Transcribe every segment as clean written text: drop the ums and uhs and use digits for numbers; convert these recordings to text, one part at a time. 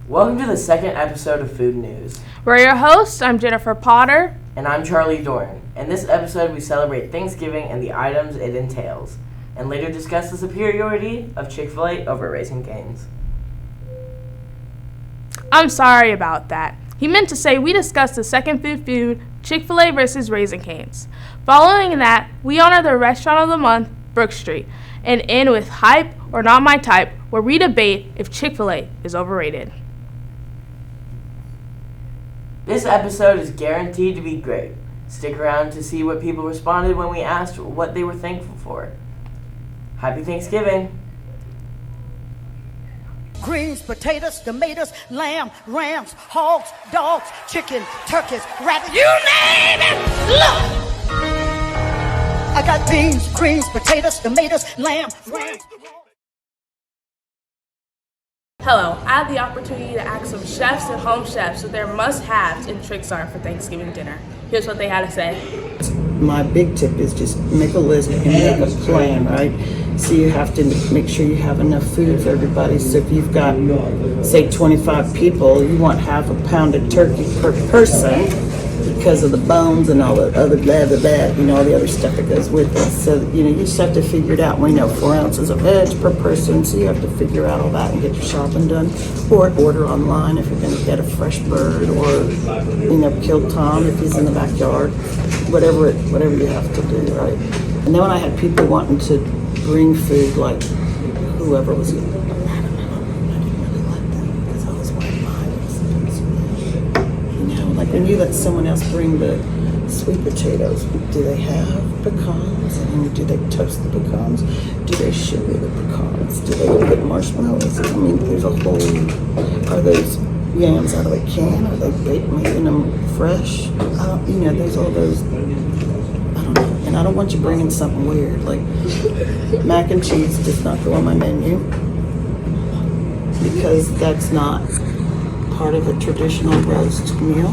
Welcome to the second episode of Food News. We're your hosts. I'm Jennifer Potter. And I'm Charlie Dorn. In this episode, we celebrate Thanksgiving and the items it entails, and later discuss the superiority of Chick-fil-A over Raisin Cane's. I'm sorry about that. He meant to say we discussed the second Food Feud, Chick-fil-A versus Raisin Cane's. Following that, we honor the restaurant of the month, Brookstreet, and end with Hype or Not My Type, where we debate if Chick-fil-A is overrated. This episode is guaranteed to be great. Stick around to see what people responded when we asked what they were thankful for. Happy Thanksgiving! Greens, potatoes, tomatoes, lamb, rams, hogs, dogs, chicken, turkeys, rabbits, you name it! Look! I got beans, greens, potatoes, tomatoes, lamb, rams. Hello, I had the opportunity to ask some chefs and home chefs what their must-haves and tricks are for Thanksgiving dinner. Here's what they had to say. My big tip is just make a list and make a plan, right? So you have to make sure you have enough food for everybody. So if you've got, say, 25 people, you want half a pound of turkey per person because of the bones and all the other blah, blah, blah, all the other stuff that goes with it. So, you just have to figure it out. We know 4 ounces of veg per person, so you have to figure out all that and get your shopping done. Or order online if you're going to get a fresh bird, or, kill Tom if he's in the backyard. Whatever you have to do, right? And then when I had people wanting to bring food, like whoever was I didn't really like that because I was wearing mine. Like when you let someone else bring the sweet potatoes, do they have pecans? And do they toast the pecans? Do they sugar the pecans? Do they put marshmallows? I mean, there's a whole. Are those yams out of a can? Are they baked, making them fresh? There's all those. I don't know. And I don't want you bringing something weird like mac and cheese does not go on my menu because that's not part of a traditional roast meal.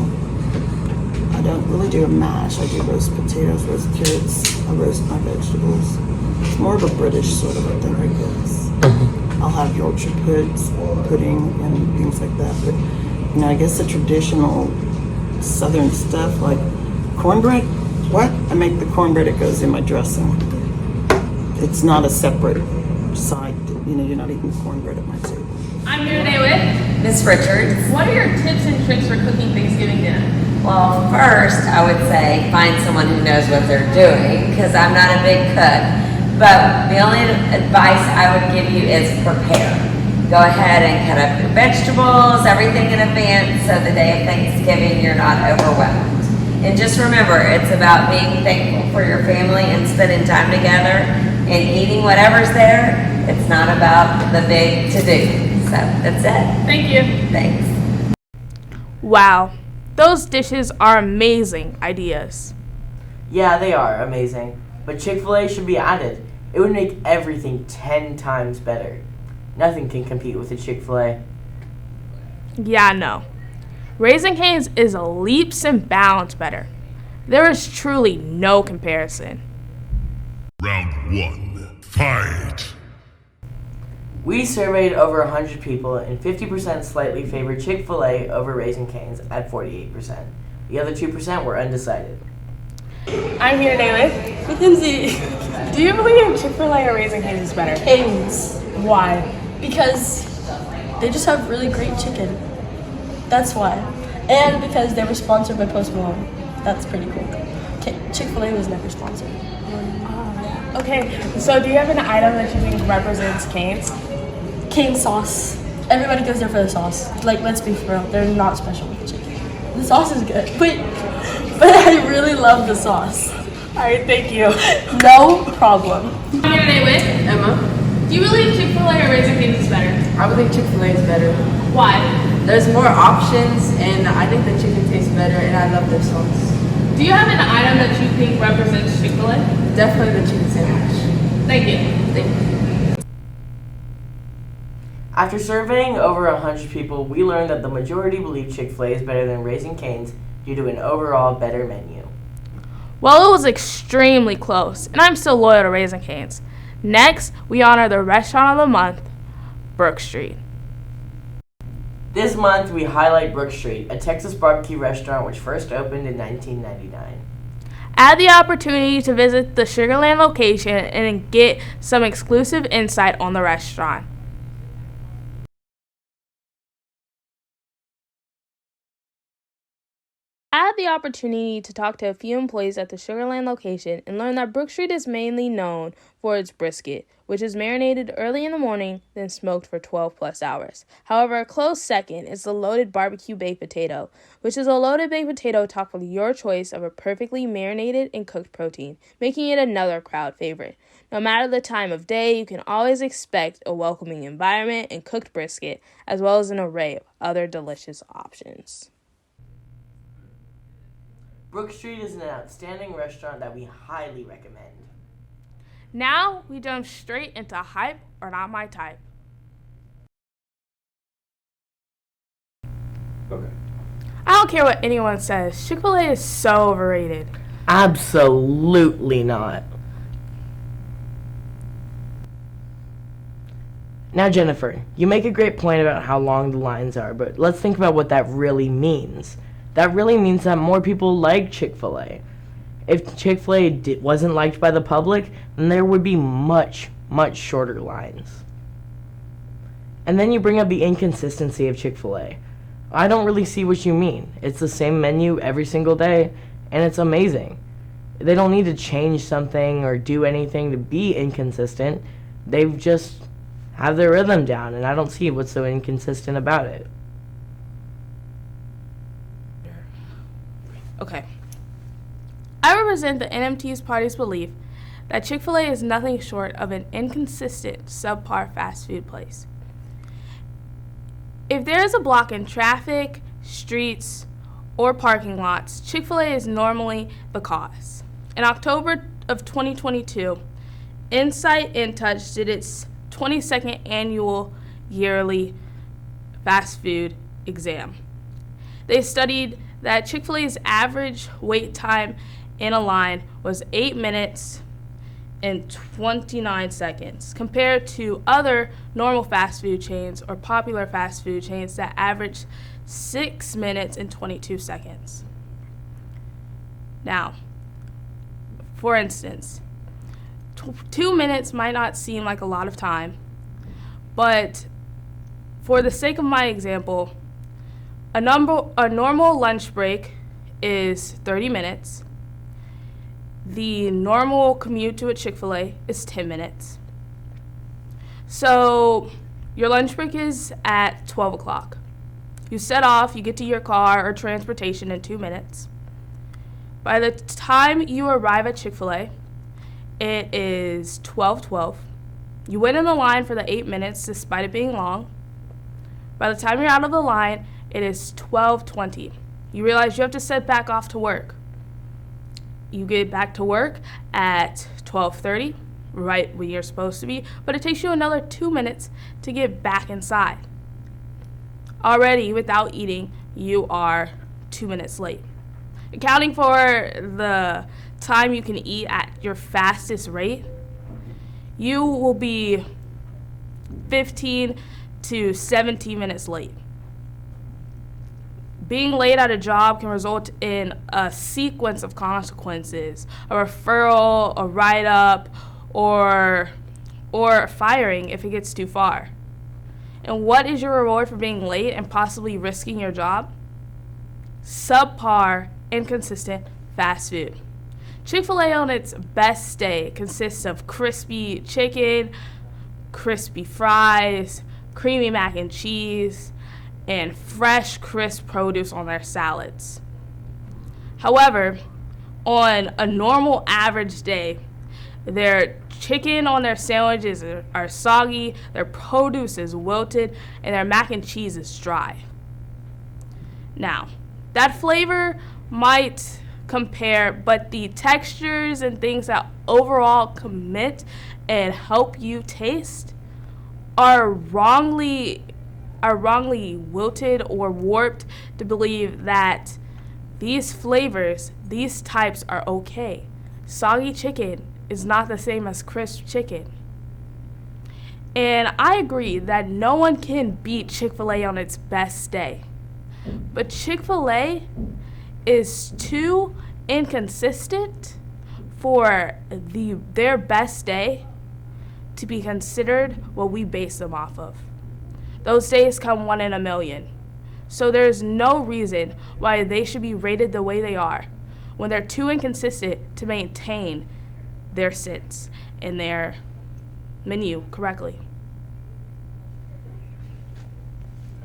I don't really do a mash. I do roast potatoes, roast carrots. I roast my vegetables. It's more of a British sort of a thing, I guess. I'll have Yorkshire pudding and things like that. But I guess the traditional Southern stuff like cornbread. What? I make the cornbread. It goes in my dressing. It's not a separate side. You're not eating cornbread at my table. I'm here today with Miss Richards. What are your tips and tricks for cooking Thanksgiving dinner? Well, first, I would say find someone who knows what they're doing, because I'm not a big cook. But the only advice I would give you is prepare. Go ahead and cut up your vegetables, everything in advance, so the day of Thanksgiving you're not overwhelmed. And just remember, it's about being thankful for your family and spending time together and eating whatever's there. It's not about the big to-do. So that's it. Thank you. Thanks. Wow, those dishes are amazing ideas. Yeah, they are amazing, but Chick-fil-A should be added. It would make everything 10 times better. Nothing can compete with a Chick-fil-A. Yeah, no. Raisin Cane's is leaps and bounds better. There is truly no comparison. Round 1. Fight! We surveyed over 100 people, and 50% slightly favored Chick-fil-A over Raisin Cane's at 48%. The other 2% were undecided. I'm here today with Mackenzie. Do you believe Chick-fil-A or Raisin Cane's is better? Canes. Why? Because they just have really great chicken. That's why. And because they were sponsored by Post Malone. That's pretty cool. Chick-fil-A was never sponsored. Okay, so do you have an item that you think represents Cane's? Cane sauce. Everybody goes there for the sauce. Let's be for real. They're not special with chicken. The sauce is good. But I really love the sauce. Alright, thank you. No problem. I'm here today with Emma. Do you believe Chick-fil-A or Raisin Cane's is better? I would think Chick-fil-A is better. Why? There's more options, and I think the chicken tastes better, and I love their sauce. Do you have an item that you think represents Chick-fil-A? Definitely the chicken sandwich. Thank you. Thank you. After surveying over 100 people, we learned that the majority believe Chick-fil-A is better than Raisin Cane's due to an overall better menu. Well, it was extremely close, and I'm still loyal to Raisin Cane's. Next, we honor the restaurant of the month, Brookstreet. This month, we highlight Brookstreet, a Texas barbecue restaurant which first opened in 1999. Add the opportunity to visit the Sugar Land location and get some exclusive insight on the restaurant. I had the opportunity to talk to a few employees at the Sugar Land location and learn that Brookstreet is mainly known for its brisket, which is marinated early in the morning, then smoked for 12 plus hours. However, a close second is the loaded barbecue baked potato, which is a loaded baked potato topped with your choice of a perfectly marinated and cooked protein, making it another crowd favorite. No matter the time of day, you can always expect a welcoming environment and cooked brisket, as well as an array of other delicious options. Brookstreet is an outstanding restaurant that we highly recommend. Now we jump straight into hype or not my type. Okay. I don't care what anyone says. Chick-fil-A is so overrated. Absolutely not. Now, Jennifer, you make a great point about how long the lines are, but let's think about what that really means. That really means that more people like Chick-fil-A. If Chick-fil-A wasn't liked by the public, then there would be much, much shorter lines. And then you bring up the inconsistency of Chick-fil-A. I don't really see what you mean. It's the same menu every single day, and it's amazing. They don't need to change something or do anything to be inconsistent. They just have their rhythm down, and I don't see what's so inconsistent about it. Okay. I represent the NMT's party's belief that Chick-fil-A is nothing short of an inconsistent, subpar fast food place. If there is a block in traffic, streets, or parking lots, Chick-fil-A is normally the cause. In October of 2022, Insight InTouch did its 22nd annual yearly fast food exam. They studied that Chick-fil-A's average wait time in a line was 8 minutes and 29 seconds, compared to other normal fast food chains or popular fast food chains that average 6 minutes and 22 seconds. Now, for instance, 2 minutes might not seem like a lot of time, but for the sake of my example, a normal lunch break is 30 minutes. The normal commute to a Chick-fil-A is 10 minutes. So your lunch break is at 12 o'clock. You set off, you get to your car or transportation in 2 minutes. By the time you arrive at Chick-fil-A, it is 12:12. You wait in the line for the 8 minutes despite it being long. By the time you're out of the line, it is 12:20. You realize you have to set back off to work. You get back to work at 12:30, right where you're supposed to be, but it takes you another 2 minutes to get back inside. Already, without eating, you are 2 minutes late. Accounting for the time you can eat at your fastest rate, you will be 15 to 17 minutes late. Being late at a job can result in a sequence of consequences, a referral, a write-up, or firing if it gets too far. And what is your reward for being late and possibly risking your job? Subpar, inconsistent fast food. Chick-fil-A on its best day consists of crispy chicken, crispy fries, creamy mac and cheese, and fresh, crisp produce on their salads. However, on a normal average day, their chicken on their sandwiches are soggy, their produce is wilted, and their mac and cheese is dry. Now, that flavor might compare, but the textures and things that overall commit and help you taste are wrongly wilted or warped to believe that these flavors, these types are okay. Soggy chicken is not the same as crisp chicken. And I agree that no one can beat Chick-fil-A on its best day. But Chick-fil-A is too inconsistent for their best day to be considered what we base them off of. Those days come 1 in a million. So there's no reason why they should be rated the way they are when they're too inconsistent to maintain their sits and their menu correctly.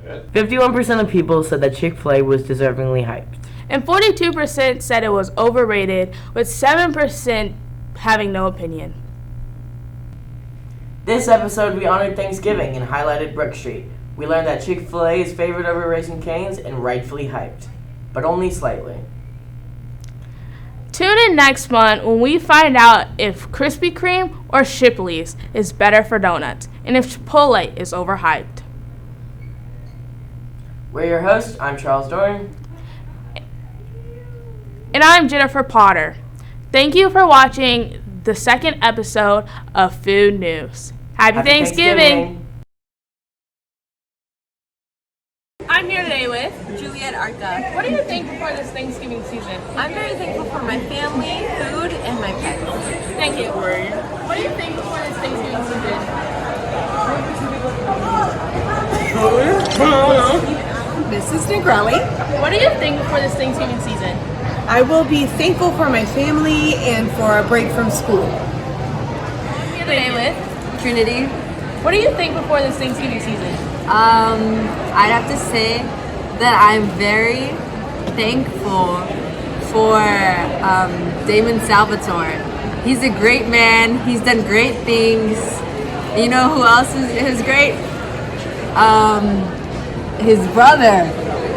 51% of people said that Chick-fil-A was deservingly hyped. And 42% said it was overrated, with 7% having no opinion. This episode, we honored Thanksgiving and highlighted Brookstreet. We learned that Chick-fil-A is favored over Raisin Cane's and rightfully hyped, but only slightly. Tune in next month when we find out if Krispy Kreme or Shipley's is better for donuts, and if Chipotle is overhyped. We're your hosts. I'm Charles Doran. And I'm Jennifer Potter. Thank you for watching the second episode of Food News. Happy Thanksgiving. I'm here today with Juliet Arca. What do you think for this Thanksgiving season? I'm very thankful for my family, food, and my pets. Thank you. What do you think for this Thanksgiving season? Mrs. Negrelli. What do you think for this Thanksgiving season? I will be thankful for my family and for a break from school. I'm here today with Trinity. What do you think before this Thanksgiving season? I'd have to say that I'm very thankful for Damon Salvatore. He's a great man. He's done great things. You know who else is great? His brother.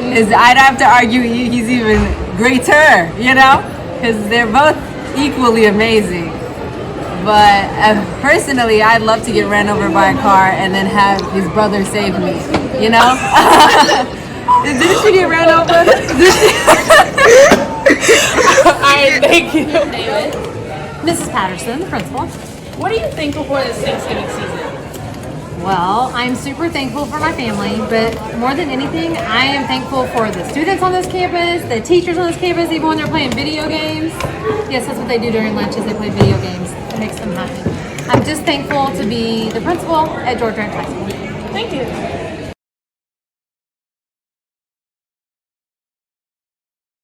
I'd have to argue he's even greater, you know? Because they're both equally amazing. But personally, I'd love to get ran over by a car and then have his brother save me, you know? Didn't she get ran over? Alright, thank you. David. Mrs. Patterson, the principal. What do you think before this Thanksgiving season? Well, I'm super thankful for my family, but more than anything, I am thankful for the students on this campus, the teachers on this campus, even when they're playing video games. Yes, that's what they do during lunch is they play video games. It makes them happy. I'm just thankful to be the principal at George Ranch High School. Thank you.